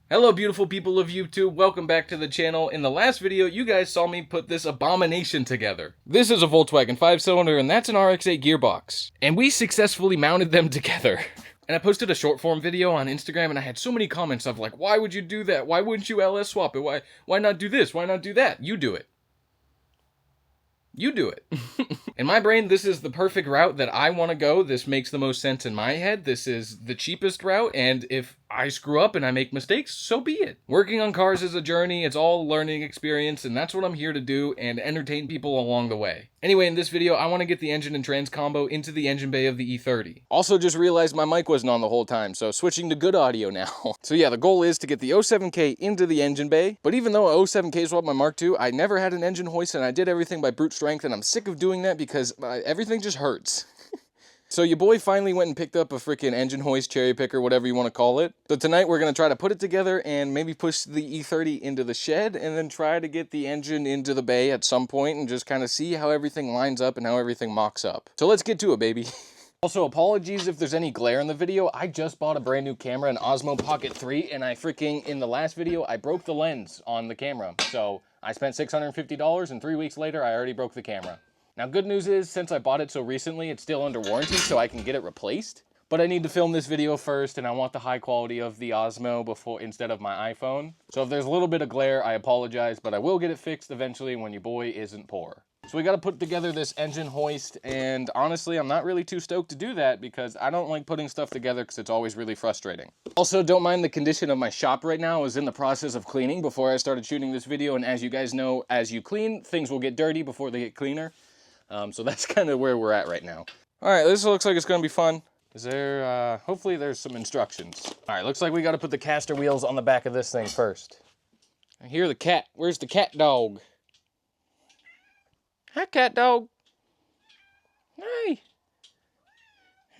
Hello beautiful people of YouTube, welcome back to the channel. In the last video, you guys saw me put this abomination together. This is a Volkswagen 5-cylinder and that's an RX-8 gearbox. And we successfully mounted them together. And I posted a short form video on Instagram and I had so many comments of like, why would you do that? Why wouldn't you LS swap it? Why not do this? Why not do that? You do it. You do it. In my brain, this is the perfect route that I want to go. This makes the most sense in my head. This is the cheapest route, and if I screw up and I make mistakes, so be it. Working on cars is a journey. It's all a learning experience, and that's what I'm here to do, and entertain people along the way. Anyway, in this video, I want to get the engine and trans combo into the engine bay of the E30. Also just realized my mic wasn't on the whole time, so switching to good audio now. So yeah, the goal is to get the 07K into the engine bay, but even though a 07K swapped my Mark II, I never had an engine hoist, and I did everything by brute strength, and I'm sick of doing that because everything just hurts. So your boy finally went and picked up a freaking engine hoist, cherry picker, whatever you want to call it. So tonight we're going to try to put it together and maybe push the E30 into the shed and then try to get the engine into the bay at some point and just kind of see how everything lines up and how everything mocks up. So let's get to it, baby. Also, apologies if there's any glare in the video. I just bought a brand new camera, an Osmo Pocket 3, and in the last video, I broke the lens on the camera. So I spent $650 and 3 weeks later, I already broke the camera. Now, good news is, since I bought it so recently, it's still under warranty, so I can get it replaced. But I need to film this video first, and I want the high quality of the Osmo instead of my iPhone. So if there's a little bit of glare, I apologize, but I will get it fixed eventually when your boy isn't poor. So we got to put together this engine hoist, and honestly, I'm not really too stoked to do that because I don't like putting stuff together because it's always really frustrating. Also, don't mind the condition of my shop right now. I was in the process of cleaning before I started shooting this video, and as you guys know, as you clean, things will get dirty before they get cleaner. So that's kind of where we're at right now. All right, this looks like it's going to be fun. Is there, hopefully there's some instructions. All right, looks like we got to put the caster wheels on the back of this thing first. I hear the cat. Where's the cat dog? Hi, cat dog. Hi.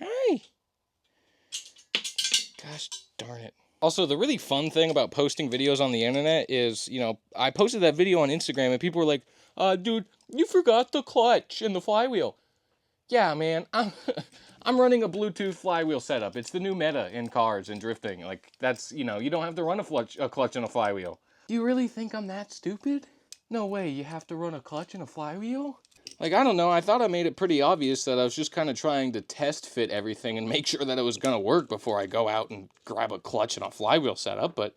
Hi. Gosh darn it. Also, the really fun thing about posting videos on the internet is, you know, I posted that video on Instagram and people were like, dude, you forgot the clutch and the flywheel. Yeah, man, I'm running a Bluetooth flywheel setup. It's the new meta in cars and drifting. Like, that's, you know, you don't have to run a clutch and a flywheel. Do you really think I'm that stupid? No way, you have to run a clutch and a flywheel? Like, I don't know, I thought I made it pretty obvious that I was just kind of trying to test fit everything and make sure that it was going to work before I go out and grab a clutch and a flywheel setup, but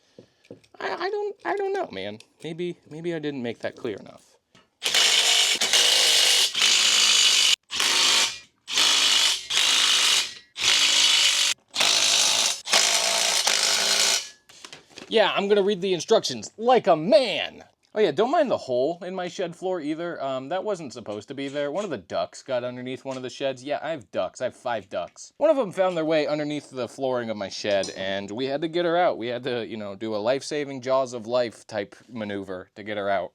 I don't know, man. Maybe I didn't make that clear enough. Yeah, I'm gonna read the instructions like a man. Oh yeah, don't mind the hole in my shed floor either. That wasn't supposed to be there. One of the ducks got underneath one of the sheds. Yeah, I have ducks. I have 5 ducks. One of them found their way underneath the flooring of my shed, and we had to get her out. We had to, you know, do a life-saving jaws of life type maneuver to get her out.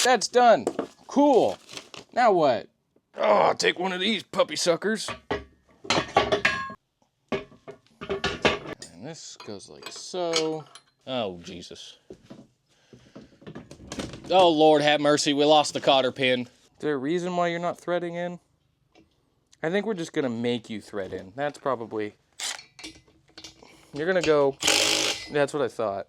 That's done. Cool. Now what? Oh, I'll take one of these puppy suckers. This goes like so. Oh, Jesus. Oh, Lord have mercy. We lost the cotter pin. Is there a reason why you're not threading in? I think we're just going to make you thread in. That's probably... You're going to go... That's what I thought.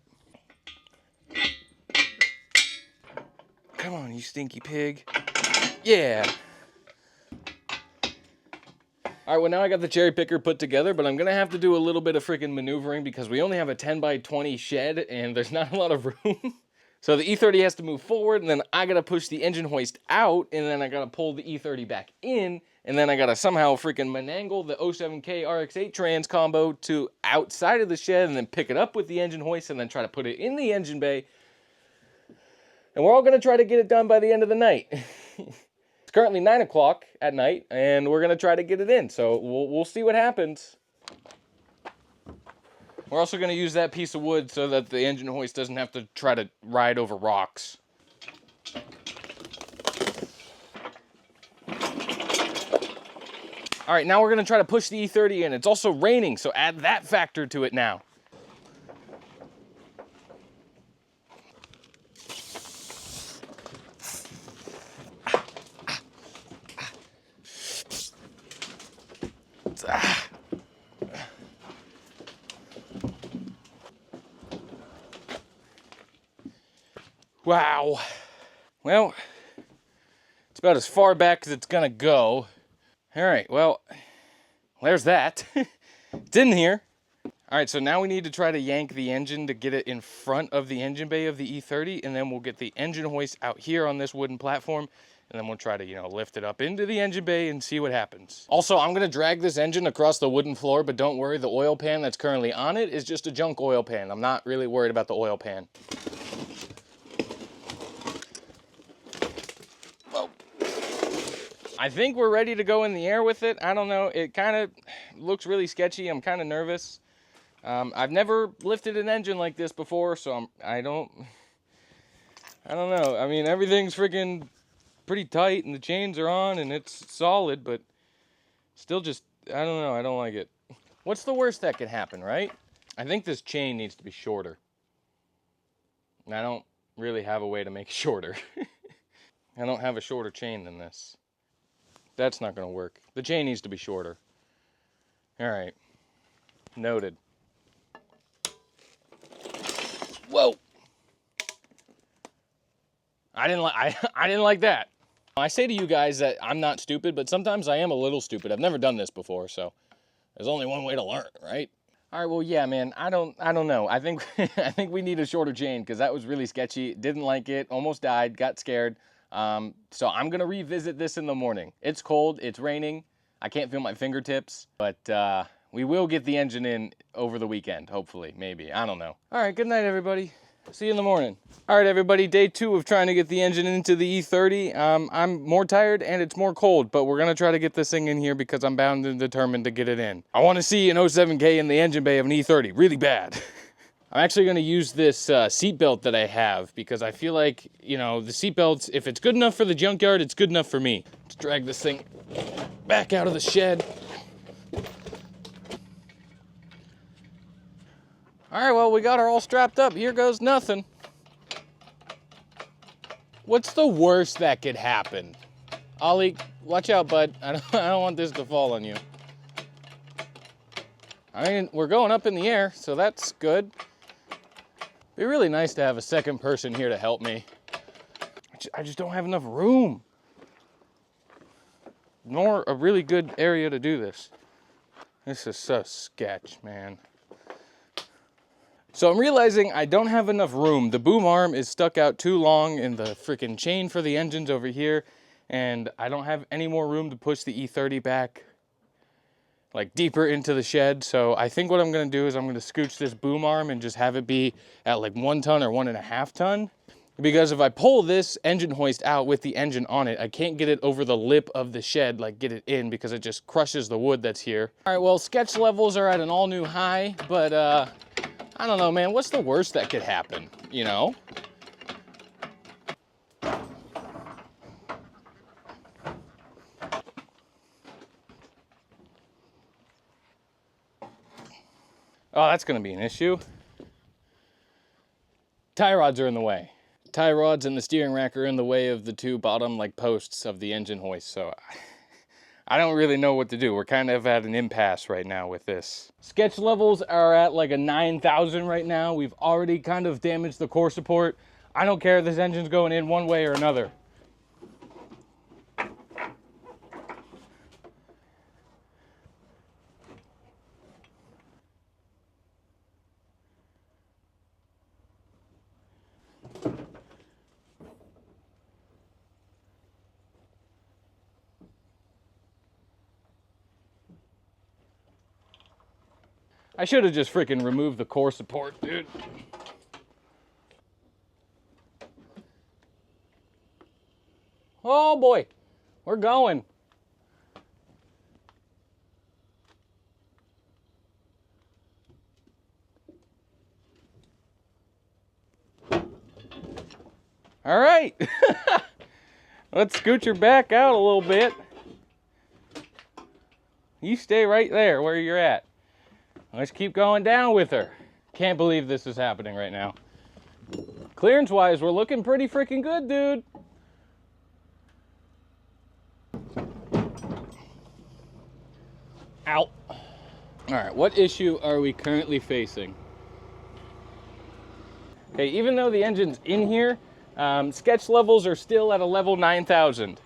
Come on, you stinky pig. Yeah. All right, well, now I got the cherry picker put together, but I'm going to have to do a little bit of freaking maneuvering because we only have a 10 by 20 shed and there's not a lot of room. So the E30 has to move forward, and then I got to push the engine hoist out, and then I got to pull the E30 back in, and then I got to somehow freaking manangle the 07K RX-8 trans combo to outside of the shed and then pick it up with the engine hoist and then try to put it in the engine bay. And we're all going to try to get it done by the end of the night. It's currently 9 o'clock at night, and we're going to try to get it in, so we'll see what happens. We're also going to use that piece of wood so that the engine hoist doesn't have to try to ride over rocks. All right, now we're going to try to push the E30 in. It's also raining, so add that factor to it now. Wow. Well, it's about as far back as it's gonna go. All right, well, there's that. It's in here. All right, so now we need to try to yank the engine to get it in front of the engine bay of the E30, and then we'll get the engine hoist out here on this wooden platform, and then we'll try to, you know, lift it up into the engine bay and see what happens. Also, I'm gonna drag this engine across the wooden floor, but don't worry, the oil pan that's currently on it is just a junk oil pan. I'm not really worried about the oil pan. Whoa. I think we're ready to go in the air with it. I don't know, it kind of looks really sketchy. I'm kind of nervous. I've never lifted an engine like this before, so I don't know. I mean, everything's freaking pretty tight and the chains are on and it's solid, but still just, I don't know, I don't like it. What's the worst that could happen, right? I think this chain needs to be shorter. And I don't really have a way to make it shorter. I don't have a shorter chain than this. That's not gonna work. The chain needs to be shorter. All right, noted. Whoa! I didn't like that. I say to you guys that I'm not stupid, but sometimes I am a little stupid. I've never done this before, so there's only one way to learn, right? All right, well, yeah, man, I don't know. I think I think we need a shorter chain because that was really sketchy. Didn't like it, almost died, got scared. So I'm gonna revisit this in the morning. It's cold, it's raining. I can't feel my fingertips, but we will get the engine in over the weekend, hopefully, maybe. I don't know. All right, good night, everybody. See you in the morning. All right, everybody, day 2 of trying to get the engine into the E30. I'm more tired and it's more cold, but we're gonna try to get this thing in here because I'm bound and determined to get it in. I wanna see an 07K in the engine bay of an E30, really bad. I'm actually gonna use this seatbelt that I have because I feel like, you know, the seatbelts, if it's good enough for the junkyard, it's good enough for me. Let's drag this thing back out of the shed. All right, well, we got her all strapped up. Here goes nothing. What's the worst that could happen? Ollie, watch out, bud. I don't want this to fall on you. I mean, we're going up in the air, so that's good. It'd be really nice to have a second person here to help me. I just don't have enough room. Nor a really good area to do this. This is so sketch, man. So I'm realizing I don't have enough room. The boom arm is stuck out too long and the freaking chain for the engine's over here. And I don't have any more room to push the E30 back like deeper into the shed. So I think what I'm gonna do is I'm gonna scooch this boom arm and just have it be at like 1 ton or 1.5 ton. Because if I pull this engine hoist out with the engine on it, I can't get it over the lip of the shed, like get it in because it just crushes the wood that's here. All right, well, sketch levels are at an all new high, but I don't know, man, what's the worst that could happen, you know? Oh, that's gonna be an issue. Tie rods are in the way. Tie rods and the steering rack are in the way of the 2 bottom like posts of the engine hoist, so I don't really know what to do. We're kind of at an impasse right now with this. Sketch levels are at like a 9,000 right now. We've already kind of damaged the core support. I don't care if this engine's going in one way or another. I should have just freaking removed the core support, dude. Oh boy, we're going. All right, let's scooch her back out a little bit. You stay right there where you're at. Let's keep going down with her. Can't believe this is happening right now. Clearance-wise, we're looking pretty freaking good, dude. Ow. All right, what issue are we currently facing? Okay, even though the engine's in here, Sketch levels are still at a level 9,000.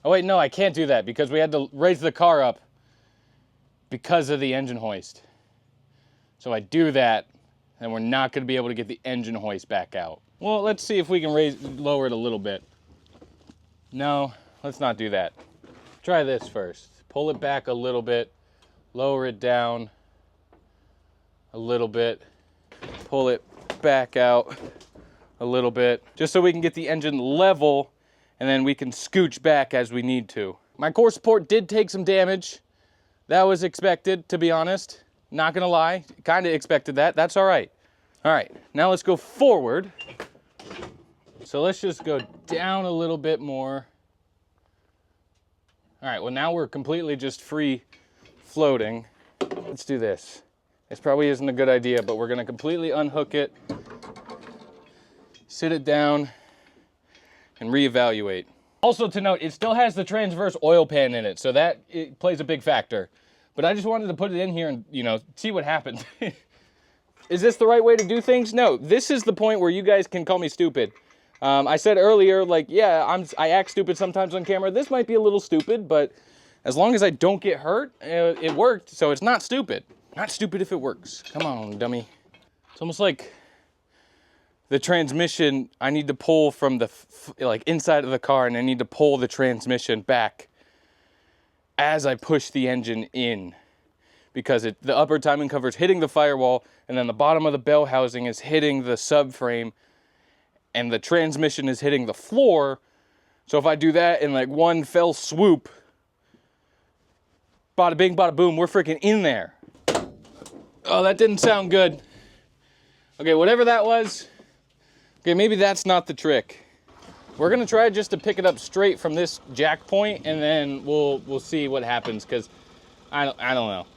Oh wait, no, I can't do that because we had to raise the car up because of the engine hoist. So I do that, and we're not gonna be able to get the engine hoist back out. Well, let's see if we can lower it a little bit. No, let's not do that. Try this first. Pull it back a little bit, lower it down a little bit, pull it back out a little bit, just so we can get the engine level, and then we can scooch back as we need to. My core support did take some damage. That was expected, to be honest. Not gonna lie, kinda expected that. That's all right. All right, now let's go forward. So let's just go down a little bit more. All right, well now we're completely just free floating. Let's do this. This probably isn't a good idea, but we're gonna completely unhook it, sit it down, and reevaluate. Also to note, it still has the transverse oil pan in it, so that it plays a big factor. But I just wanted to put it in here and, you know, see what happens. Is this the right way to do things? No, this is the point where you guys can call me stupid. I said earlier, like, yeah, I act stupid sometimes on camera. This might be a little stupid, but as long as I don't get hurt, it worked, so it's not stupid. Not stupid if it works. Come on, dummy. It's almost like the transmission, I need to pull from the, like, inside of the car, and I need to pull the transmission back as I push the engine in. Because the upper timing cover is hitting the firewall, and then the bottom of the bell housing is hitting the subframe, and the transmission is hitting the floor. So if I do that in like one fell swoop, bada bing, bada boom, we're freaking in there. Oh, that didn't sound good. Okay, whatever that was, okay, maybe that's not the trick. We're gonna try just to pick it up straight from this jack point, and then we'll see what happens, because I don't know.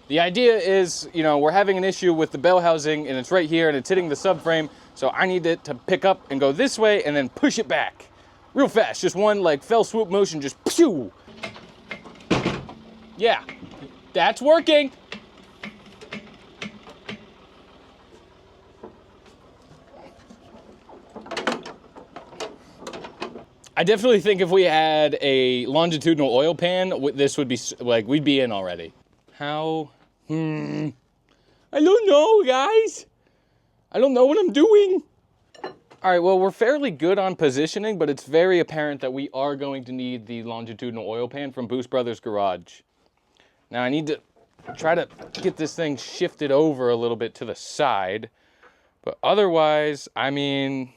The idea is, you know, we're having an issue with the bell housing, and it's right here, and it's hitting the subframe, so I need it to pick up and go this way, and then push it back. Real fast, just one, like, fell swoop motion, just pew! Yeah, that's working! I definitely think if we had a longitudinal oil pan, this would be, like, we'd be in already. How? I don't know, guys. I don't know what I'm doing. All right, well, we're fairly good on positioning, but it's very apparent that we are going to need the longitudinal oil pan from Boost Brothers Garage. Now, I need to try to get this thing shifted over a little bit to the side, but otherwise, I mean,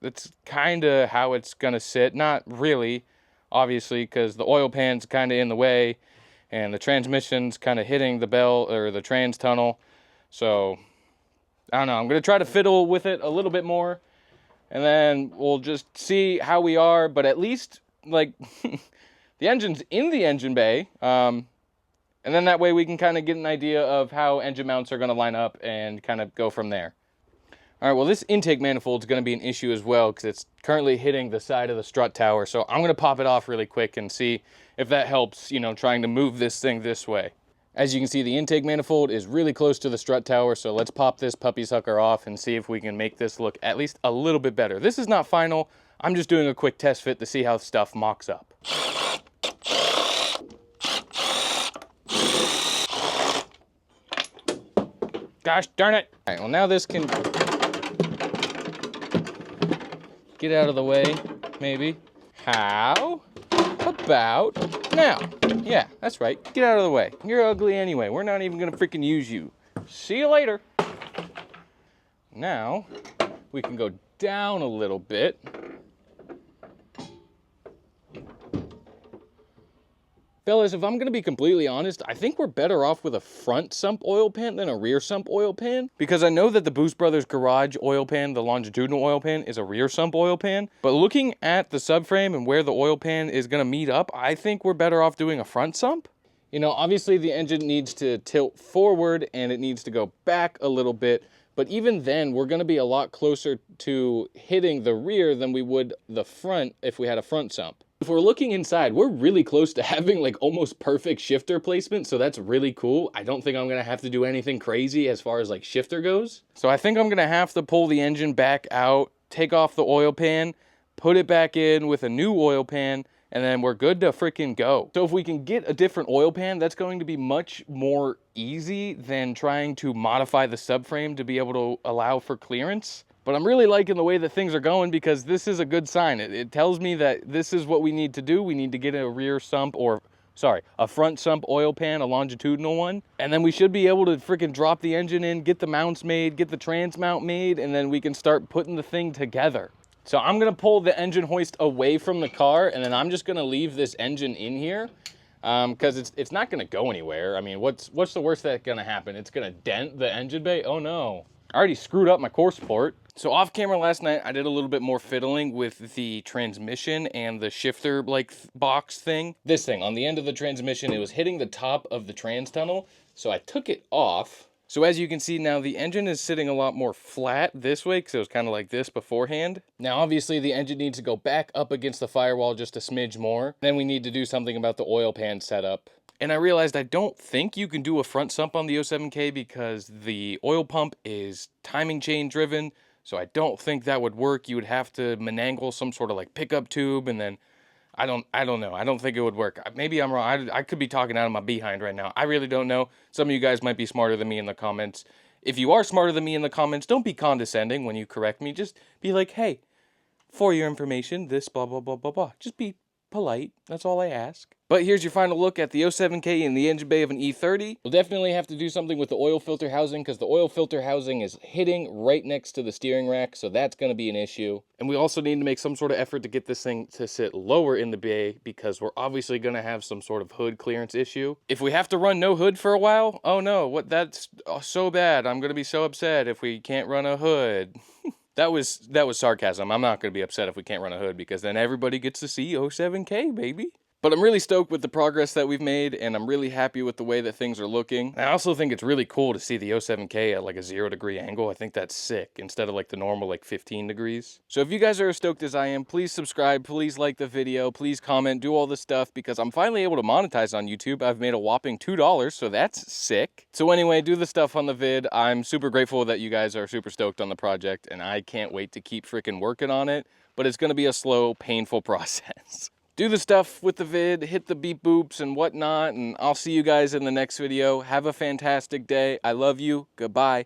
that's kind of how it's gonna sit. Not really, obviously, because the oil pan's kind of in the way, and the transmission's kind of hitting the bell or the trans tunnel. So I don't know, I'm gonna try to fiddle with it a little bit more, and then we'll just see how we are. But at least, like, the engine's in the engine bay, and then that way we can kind of get an idea of how engine mounts are gonna line up and kind of go from there. All right, well, this intake manifold is going to be an issue as well, because it's currently hitting the side of the strut tower. So I'm going to pop it off really quick and see if that helps, you know, trying to move this thing this way. As you can see, the intake manifold is really close to the strut tower, so let's pop this puppy sucker off and see if we can make this look at least a little bit better. This is not final. I'm just doing a quick test fit to see how stuff mocks up. Gosh darn it. All right, well, now this can get out of the way, maybe. How about now? Yeah, that's right. Get out of the way. You're ugly anyway. We're not even gonna freaking use you. See you later. Now, we can go down a little bit. Fellas, if I'm gonna be completely honest, I think we're better off with a front sump oil pan than a rear sump oil pan, because I know that the Boost Brothers Garage oil pan, the longitudinal oil pan, is a rear sump oil pan, but looking at the subframe and where the oil pan is gonna meet up, I think we're better off doing a front sump. You know, obviously the engine needs to tilt forward and it needs to go back a little bit, but even then, we're gonna be a lot closer to hitting the rear than we would the front if we had a front sump. If we're looking inside, we're really close to having like almost perfect shifter placement, so that's really cool. I don't think I'm gonna have to do anything crazy as far as like shifter goes. So I think I'm gonna have to pull the engine back out, take off the oil pan, put it back in with a new oil pan, and then we're good to freaking go. So if we can get a different oil pan, that's going to be much more easy than trying to modify the subframe to be able to allow for clearance. But I'm really liking the way that things are going because this is a good sign. It tells me that this is what we need to do. We need to get a rear sump or, sorry, a front sump oil pan, a longitudinal one. And then we should be able to freaking drop the engine in, get the mounts made, get the trans mount made, and then we can start putting the thing together. So I'm gonna pull the engine hoist away from the car, and then I'm just gonna leave this engine in here because it's not gonna go anywhere. I mean, what's the worst that's gonna happen? It's gonna dent the engine bay? Oh no. I already screwed up my core support. So off camera last night, I did a little bit more fiddling with the transmission and the shifter like box thing. This thing, on the end of the transmission, it was hitting the top of the trans tunnel, so I took it off. So as you can see now, the engine is sitting a lot more flat this way because it was kind of like this beforehand. Now, obviously, the engine needs to go back up against the firewall just a smidge more. Then we need to do something about the oil pan setup. And I realized I don't think you can do a front sump on the 07K because the oil pump is timing chain driven. So I don't think that would work. You would have to menangle some sort of like pickup tube, and then I don't know. I don't think it would work. Maybe I'm wrong. I could be talking out of my behind right now. I really don't know. Some of you guys might be smarter than me in the comments. If you are smarter than me in the comments, don't be condescending when you correct me. Just be like, hey, for your information, this blah, blah, blah, blah, blah. Just be polite. That's all I ask. But here's your final look at the 07K in the engine bay of an E30. We'll definitely have to do something with the oil filter housing because the oil filter housing is hitting right next to the steering rack, so that's going to be an issue. And we also need to make some sort of effort to get this thing to sit lower in the bay because we're obviously going to have some sort of hood clearance issue. If we have to run no hood for a while, oh no, that's so bad. I'm going to be so upset if we can't run a hood. That was sarcasm. I'm not going to be upset if we can't run a hood because then everybody gets to see 07K, baby. But I'm really stoked with the progress that we've made, and I'm really happy with the way that things are looking. I also think it's really cool to see the 07K at like a 0-degree angle. I think that's sick, instead of like the normal like 15 degrees. So if you guys are as stoked as I am, please subscribe, please like the video, please comment, do all this stuff, because I'm finally able to monetize on YouTube. I've made a whopping $2, so that's sick. So anyway, do the stuff on the vid. I'm super grateful that you guys are super stoked on the project, and I can't wait to keep freaking working on it, but it's gonna be a slow, painful process. Do the stuff with the vid, hit the beep boops and whatnot, and I'll see you guys in the next video. Have a fantastic day. I love you. Goodbye.